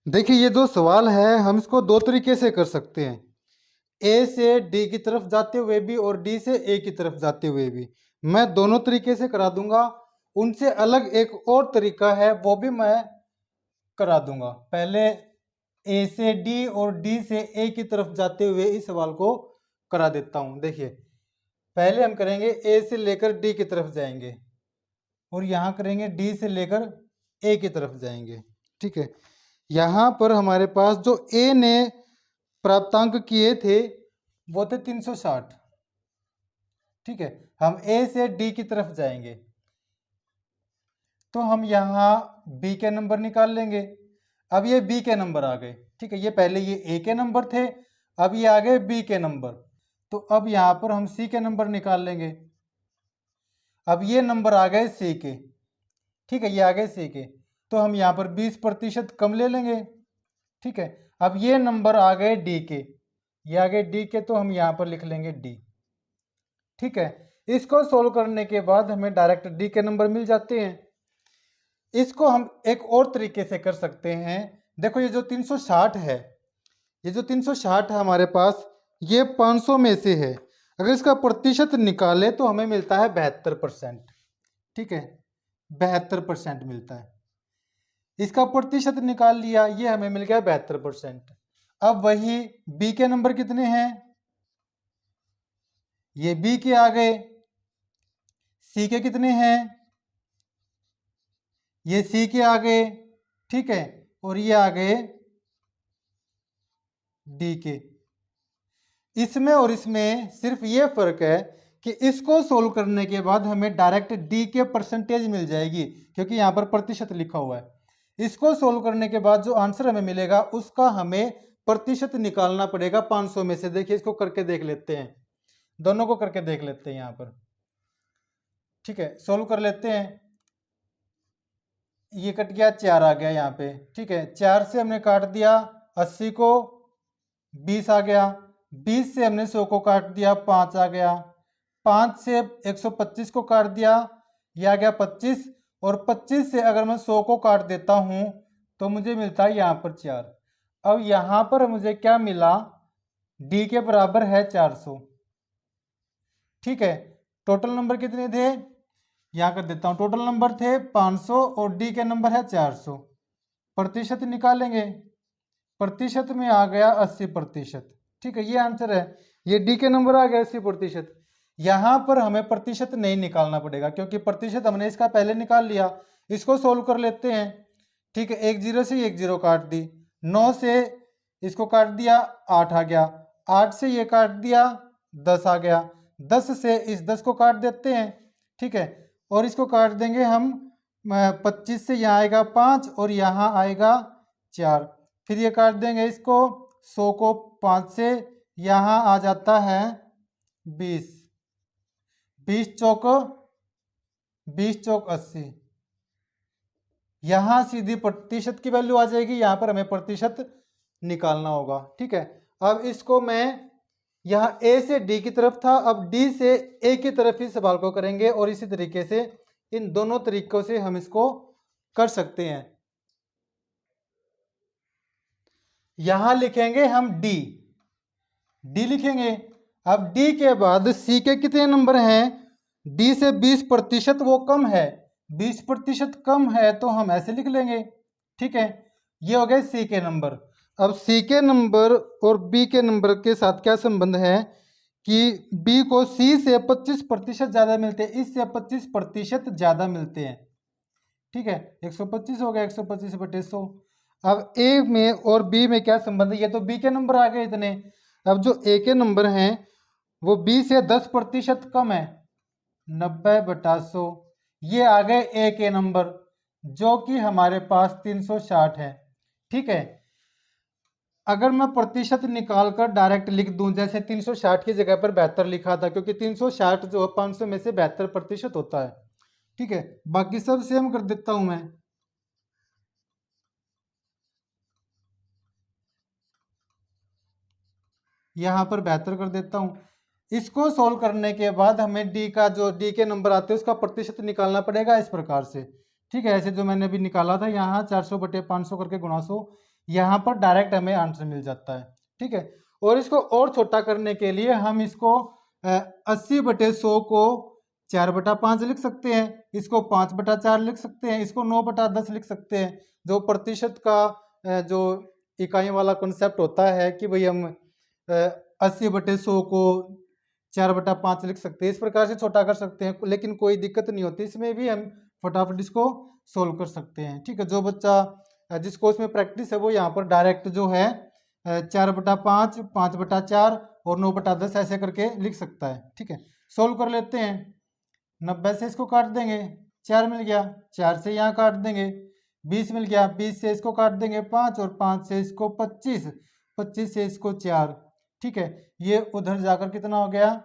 देखिए ये जो सवाल है हम इसको दो तरीके से कर सकते हैं, ए से डी की तरफ जाते हुए भी और डी से ए की तरफ जाते हुए भी। मैं दोनों तरीके से करा दूंगा। उनसे अलग एक और तरीका है वो भी मैं करा दूंगा। पहले ए से डी और डी से ए की तरफ जाते हुए इस सवाल को करा देता हूं। देखिए पहले हम करेंगे ए से लेकर डी की तरफ जाएंगे और यहाँ करेंगे डी से लेकर ए की तरफ जाएंगे। ठीक है, यहाँ पर हमारे पास जो ए ने प्राप्तांक किए थे वो थे 360। ठीक है, हम ए से डी की तरफ जाएंगे तो हम यहाँ बी के नंबर निकाल लेंगे। अब ये बी के नंबर आ गए। ठीक है, ये पहले ये ए के नंबर थे, अब ये आ गए बी के नंबर। तो अब यहाँ पर हम सी के नंबर निकाल लेंगे। अब ये नंबर आ गए सी के। ठीक है, ये आ गए सी के, तो हम यहाँ पर 20% कम ले लेंगे। ठीक है, अब ये नंबर आ गए डी के, ये आ गए डी के, तो हम यहाँ पर लिख लेंगे डी। ठीक है, इसको सोल्व करने के बाद हमें डायरेक्ट डी के नंबर मिल जाते हैं। इसको हम एक और तरीके से कर सकते हैं। देखो ये जो 360 है, ये जो 360 है हमारे पास, ये 500 में से है। अगर इसका प्रतिशत निकाले तो हमें मिलता है 72%। ठीक है, 72% मिलता है। इसका प्रतिशत निकाल लिया, ये हमें मिल गया 72%। अब वही बी के नंबर कितने हैं, ये बी के आ गए। सी के कितने हैं, ये सी के आ गए। ठीक है, और ये आ गए डी के। इसमें और इसमें सिर्फ ये फर्क है कि इसको सोल्व करने के बाद हमें डायरेक्ट डी के परसेंटेज मिल जाएगी, क्योंकि यहाँ पर प्रतिशत लिखा हुआ है। इसको सोल्व करने के बाद जो आंसर हमें मिलेगा उसका हमें प्रतिशत निकालना पड़ेगा 500 में से। देखिए इसको करके देख लेते हैं, दोनों को करके देख लेते हैं यहाँ पर। ठीक है, सोल्व कर लेते हैं। ये कट गया, 4 आ गया यहाँ पे। ठीक है, 4 से हमने काट दिया 80 को, 20 आ गया। 20 से हमने 100 को काट दिया, 5 आ गया। 5 से 125 को काट दिया, ये आ गया 25। और 25 से अगर मैं 100 को काट देता हूँ तो मुझे मिलता है यहाँ पर 4। अब यहाँ पर मुझे क्या मिला, डी के बराबर है 400। ठीक है, टोटल नंबर कितने थे, यहाँ कर देता हूँ। टोटल नंबर थे 500 और डी के नंबर है 400। प्रतिशत निकालेंगे, प्रतिशत में आ गया 80%। ठीक है, ये आंसर है। ये डी के नंबर आ गया 80%। यहाँ पर हमें प्रतिशत नहीं निकालना पड़ेगा क्योंकि प्रतिशत हमने इसका पहले निकाल लिया। इसको सोल्व कर लेते हैं। ठीक है, एक जीरो से एक जीरो काट दी, 9 से इसको काट दिया, 8 आ गया। 8 से ये काट दिया, 10 आ गया। 10 से इस 10 को काट देते हैं। ठीक है, और इसको काट देंगे हम 25 से, यहाँ आएगा 5 और यहाँ आएगा 4। फिर ये काट देंगे इसको, 100 को 5 से, यहाँ आ जाता है 20। 20 चौक 80। यहाँ सीधी प्रतिशत की वैल्यू आ जाएगी, यहाँ पर हमें प्रतिशत निकालना होगा। ठीक है, अब इसको मैं यहाँ ए से डी की तरफ था, अब डी से ए की तरफ ही सवाल को करेंगे और इसी तरीके से इन दोनों तरीकों से हम इसको कर सकते हैं। यहां लिखेंगे हम डी, डी लिखेंगे। अब डी के बाद सी के कितने नंबर हैं, डी से 20% वो कम है, 20% कम है तो हम ऐसे लिख लेंगे। ठीक है, ये हो गए सी के नंबर। अब सी के नंबर और बी के नंबर के साथ क्या संबंध है कि बी को सी से 25% ज़्यादा मिलते हैं, इससे 25% ज़्यादा मिलते हैं। ठीक है, 125 हो गया, 125/100। अब ए में और बी में क्या संबंध है, ये तो बी के नंबर आ गए इतने। अब जो ए के नंबर हैं वो बी से 10% कम है, 90/100। ये आ गए ए के नंबर जो कि हमारे पास 360 है। ठीक है, अगर मैं प्रतिशत निकाल कर डायरेक्ट लिख दूं, जैसे 360 की जगह पर 72 लिखा था, क्योंकि 360 जो 500 में से 72% होता है। ठीक है, बाकी सब सेम कर देता हूं मैं। यहाँ पर 72 कर देता हूँ। इसको सोल्व करने के बाद हमें डी का जो डी के नंबर आते हैं उसका प्रतिशत निकालना पड़ेगा इस प्रकार से। ठीक है, ऐसे जो मैंने अभी निकाला था, यहाँ 400/500 करके गुणा 100, यहाँ पर डायरेक्ट हमें आंसर मिल जाता है। ठीक है, और इसको और छोटा करने के लिए हम इसको 80/100 को 4/5 लिख सकते हैं, इसको 5/4 लिख सकते हैं, इसको 9/10 लिख सकते हैं। जो प्रतिशत का जो इकाई वाला कॉन्सेप्ट होता है कि भाई हम 80/100 को 4/5 लिख सकते हैं, इस प्रकार से छोटा कर सकते हैं, लेकिन कोई दिक्कत नहीं होती, इसमें भी हम फटाफट इसको सोल्व कर सकते हैं। ठीक है, जो बच्चा जिसको उसमें प्रैक्टिस है वो यहाँ पर डायरेक्ट जो है 4/5, 5/4 और 9/10 ऐसे करके लिख सकता है। ठीक है, सोल्व कर लेते हैं। 90 से इसको काट देंगे, 4 मिल गया, 4 से यहाँ काट देंगे, 20 मिल गया, 20 से इसको काट देंगे 5 और 5 से इसको 25, 25 से इसको 4। ठीक है, ये उधर जाकर कितना हो गया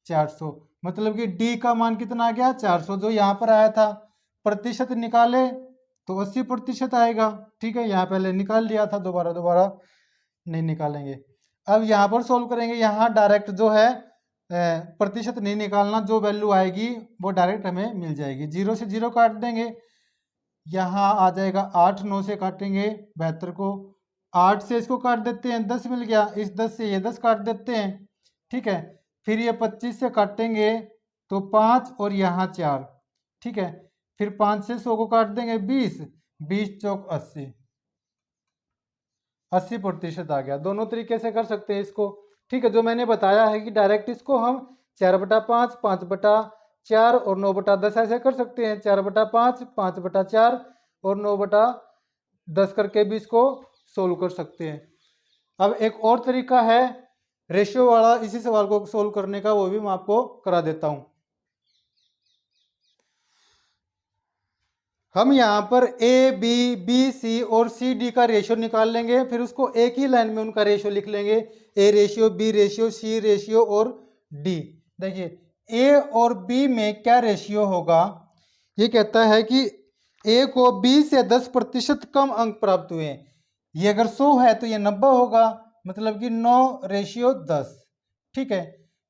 400, मतलब कि डी का मान कितना आ गया 400, जो यहाँ पर आया था। प्रतिशत निकाले तो 80% आएगा। ठीक है, यहाँ पहले निकाल लिया था, दोबारा नहीं निकालेंगे। अब यहाँ पर सोल्व करेंगे, यहाँ डायरेक्ट जो है प्रतिशत नहीं निकालना, जो वैल्यू आएगी वो डायरेक्ट हमें मिल जाएगी। 0 से 0 काट देंगे, यहाँ आ जाएगा 8, 9 से काटेंगे 72 को, 8 से इसको काट देते हैं, 10 मिल गया, इस 10 से ये 10 काट देते हैं। ठीक है, फिर ये 25 से काटेंगे तो 5 और यहाँ 4। ठीक है, फिर 5 से 100 को काट देंगे 20, 20 चौक 80, 80% आ गया। दोनों तरीके से कर सकते हैं इसको। ठीक है, जो मैंने बताया है कि डायरेक्ट इसको हम 4/5, 5/4 और 9/10 ऐसे कर सकते हैं। 4/5, 5/4 और 9/10 करके भी इसको सोल्व कर सकते हैं। अब एक और तरीका है रेशियो वाला इसी सवाल को सोल्व करने का, वो भी मैं आपको करा देता हूं। हम यहाँ पर ए बी बी सी और सी डी का रेशियो निकाल लेंगे, फिर उसको एक ही लाइन में उनका रेशियो लिख लेंगे, A ratio, B ratio, C ratio और डी। देखिए ए और बी में क्या रेशियो होगा, ये कहता है कि ए को बी से 10% कम अंक प्राप्त हुए हैं। ये अगर 100 है तो ये 90 होगा, मतलब कि 9/10। ठीक है,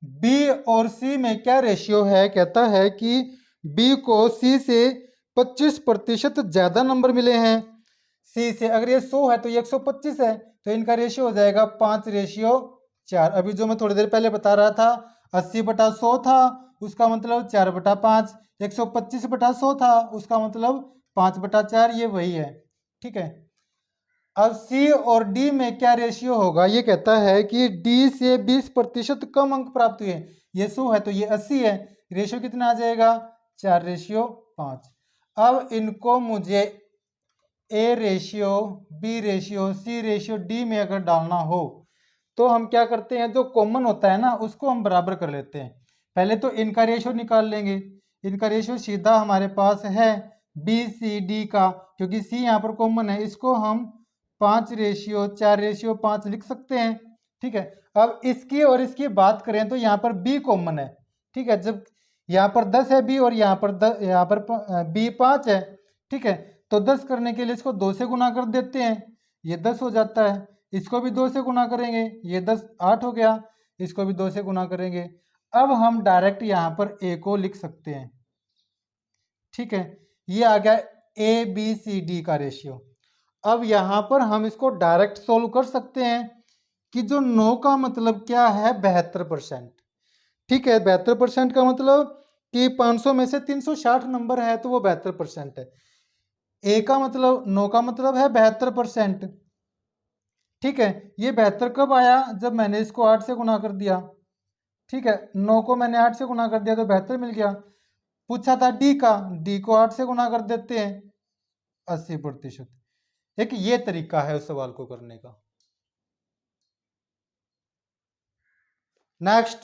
बी और सी में क्या रेशियो है, कहता है कि बी को सी से 25% ज्यादा नंबर मिले हैं। सी से अगर ये 100 है तो ये 125 है, तो इनका रेशियो हो जाएगा 5/4। अभी जो मैं थोड़ी देर पहले बता रहा था 80/100 था, उसका मतलब 4/5, 125/100 था, उसका मतलब 5/4, ये वही है। ठीक है, अब सी और डी में क्या रेशियो होगा, ये कहता है कि डी से 20% कम अंक प्राप्त हुए। ये 100 है तो ये 80 है, रेशियो कितना आ जाएगा 4/5। अब इनको मुझे A ratio, B ratio, C ratio, D में अगर डालना हो तो हम क्या करते हैं, जो कॉमन होता है ना उसको हम बराबर कर लेते हैं। पहले तो इनका रेशियो निकाल लेंगे, इनका रेशियो सीधा हमारे पास है बी सी डी का, क्योंकि सी यहाँ पर कॉमन है, इसको हम 5/4/5 लिख सकते हैं। ठीक है, अब इसकी और इसकी बात करें तो यहाँ पर बी कॉमन है। ठीक है, जब यहाँ पर 10 है बी और यहाँ पर बी 5 है। ठीक है, तो 10 करने के लिए इसको 2 से गुना कर देते हैं, ये 10 हो जाता है। इसको भी 2 से गुना करेंगे, ये 10 8 हो गया, इसको भी 2 से गुना करेंगे। अब हम डायरेक्ट यहाँ पर ए को लिख सकते हैं। ठीक है, ये आ गया ए बी सी डी का रेशियो। अब यहाँ पर हम इसको डायरेक्ट सोल्व कर सकते हैं कि जो 9 का मतलब क्या है 72%। ठीक है, 72% का मतलब कि 500 में से 360 नंबर है तो वो 72% है। ए का मतलब 9 का मतलब है 72%। ठीक है, ये 72 कब आया, जब मैंने इसको 8 से गुना कर दिया। ठीक है, 9 को मैंने 8 से गुना कर दिया तो 72 मिल गया। पूछा था डी का, डी को 8 से गुना कर देते हैं, 80%। एक ये तरीका है उस सवाल को करने का। नेक्स्ट,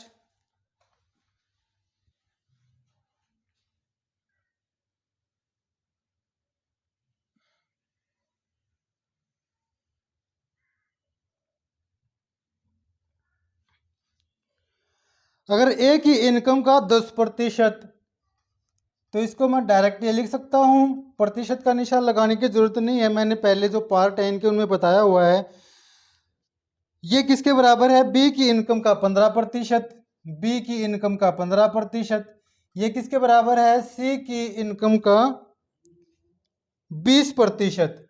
अगर ए की इनकम का 10%, तो इसको मैं डायरेक्ट ये लिख सकता हूँ, प्रतिशत का निशान लगाने की जरूरत नहीं है, मैंने पहले जो पार्ट है इनके उनमें बताया हुआ है। ये किसके बराबर है, बी की इनकम का 15%, बी की इनकम का 15%। ये किसके बराबर है, सी की इनकम का 20%।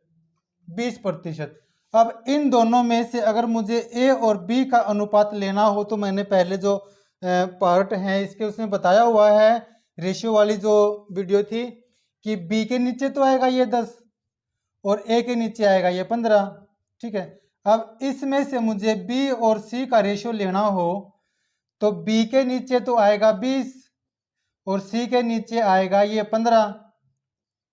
20%। अब इन दोनों में से अगर मुझे ए और बी का अनुपात लेना हो तो मैंने पहले जो पार्ट है इसके उसमें बताया हुआ है, रेशियो वाली जो वीडियो थी, कि बी के नीचे तो आएगा ये 10 और ए के नीचे आएगा ये 15। ठीक है, अब इसमें से मुझे बी और सी का रेशियो लेना हो तो बी के नीचे तो आएगा 20 और सी के नीचे आएगा ये 15।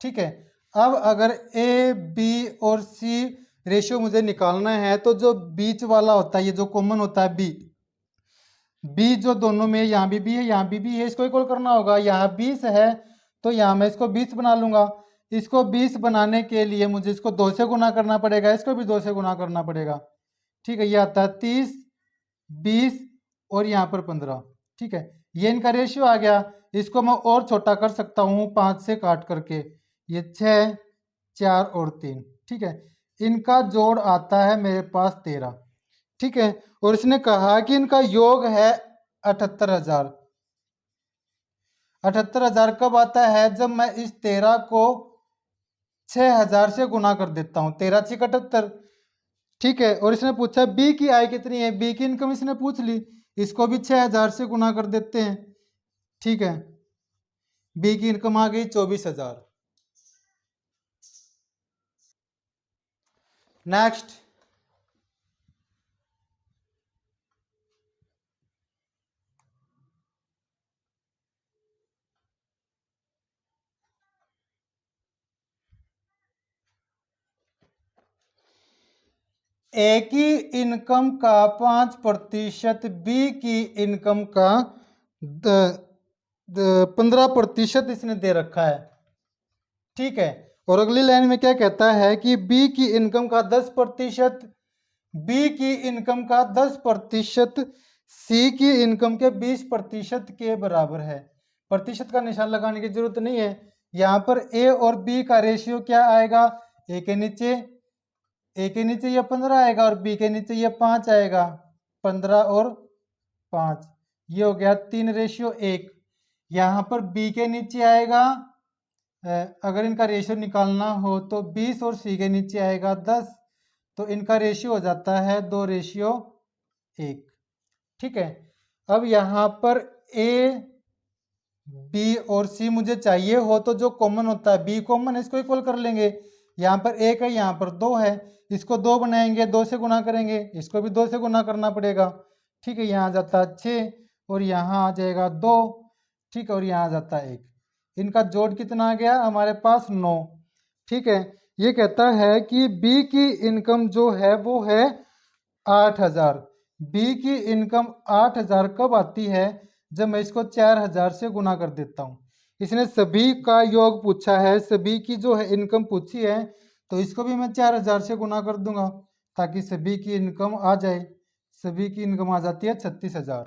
ठीक है, अब अगर ए बी और सी रेशियो मुझे निकालना है तो जो बीच वाला होता है, ये जो कॉमन होता है बी जो दोनों में, यहाँ भी है यहाँ भी है, इसको इक्वल करना होगा। यहाँ 20 है तो यहाँ मैं इसको 20 बना लूंगा। इसको 20 बनाने के लिए मुझे इसको 2 से गुना करना पड़ेगा, इसको भी 2 से गुना करना पड़ेगा। ठीक है, ये आता है 30, 20 और यहाँ पर 15। ठीक है, ये इनका रेशियो आ गया। इसको मैं और छोटा कर सकता हूँ 5 से काट करके, ये 6, 4 और 3। ठीक है, इनका जोड़ आता है मेरे पास 13। ठीक है, और इसने कहा कि इनका योग है 78,000। 78,000 कब आता है? जब मैं इस 13 को 6,000 से गुना कर देता हूं। 13 6 78। ठीक है, और इसने पूछा बी की आय कितनी है, बी की इनकम इसने पूछ ली, इसको भी 6,000 से गुना कर देते हैं। ठीक है, बी की इनकम आ गई 24,000। नेक्स्ट, ए की इनकम का 5%, बी की इनकम का 15% इसने दे रखा है। ठीक है, और अगली लाइन में क्या कहता है कि बी की इनकम का 10%, बी की इनकम का 10% सी की इनकम के 20% के बराबर है। प्रतिशत का निशान लगाने की जरूरत नहीं है। यहाँ पर ए और बी का रेशियो क्या आएगा? ए के नीचे ये 15 आएगा और बी के नीचे ये 5 आएगा। 15 और 5, ये हो गया 3:1। यहाँ पर बी के नीचे आएगा, अगर इनका रेशियो निकालना हो तो 20 और सी के नीचे आएगा 10, तो इनका रेशियो हो जाता है 2:1। ठीक है, अब यहाँ पर ए बी और सी मुझे चाहिए हो तो जो कॉमन होता है, बी कॉमन है, इसको इक्वल कर लेंगे। यहाँ पर 1 है, यहाँ पर 2 है, इसको 2 बनाएंगे, 2 से गुना करेंगे, इसको भी 2 से गुना करना पड़ेगा। ठीक है, यहाँ आ जाता है 6 और यहाँ आ जाएगा 2। ठीक है, और यहाँ आ जाता है 1। इनका जोड़ कितना आ गया हमारे पास? 9। ठीक है, ये कहता है कि बी की इनकम जो है वो है 8,000। बी की इनकम 8,000 कब आती है? जब मैं इसको 4,000 से गुना कर देता हूँ। इसने सभी का योग पूछा है, सभी की जो है इनकम पूछी है, तो इसको भी मैं 4,000 से गुना कर दूंगा ताकि सभी की इनकम आ जाए। सभी की इनकम आ जाती है 36,000।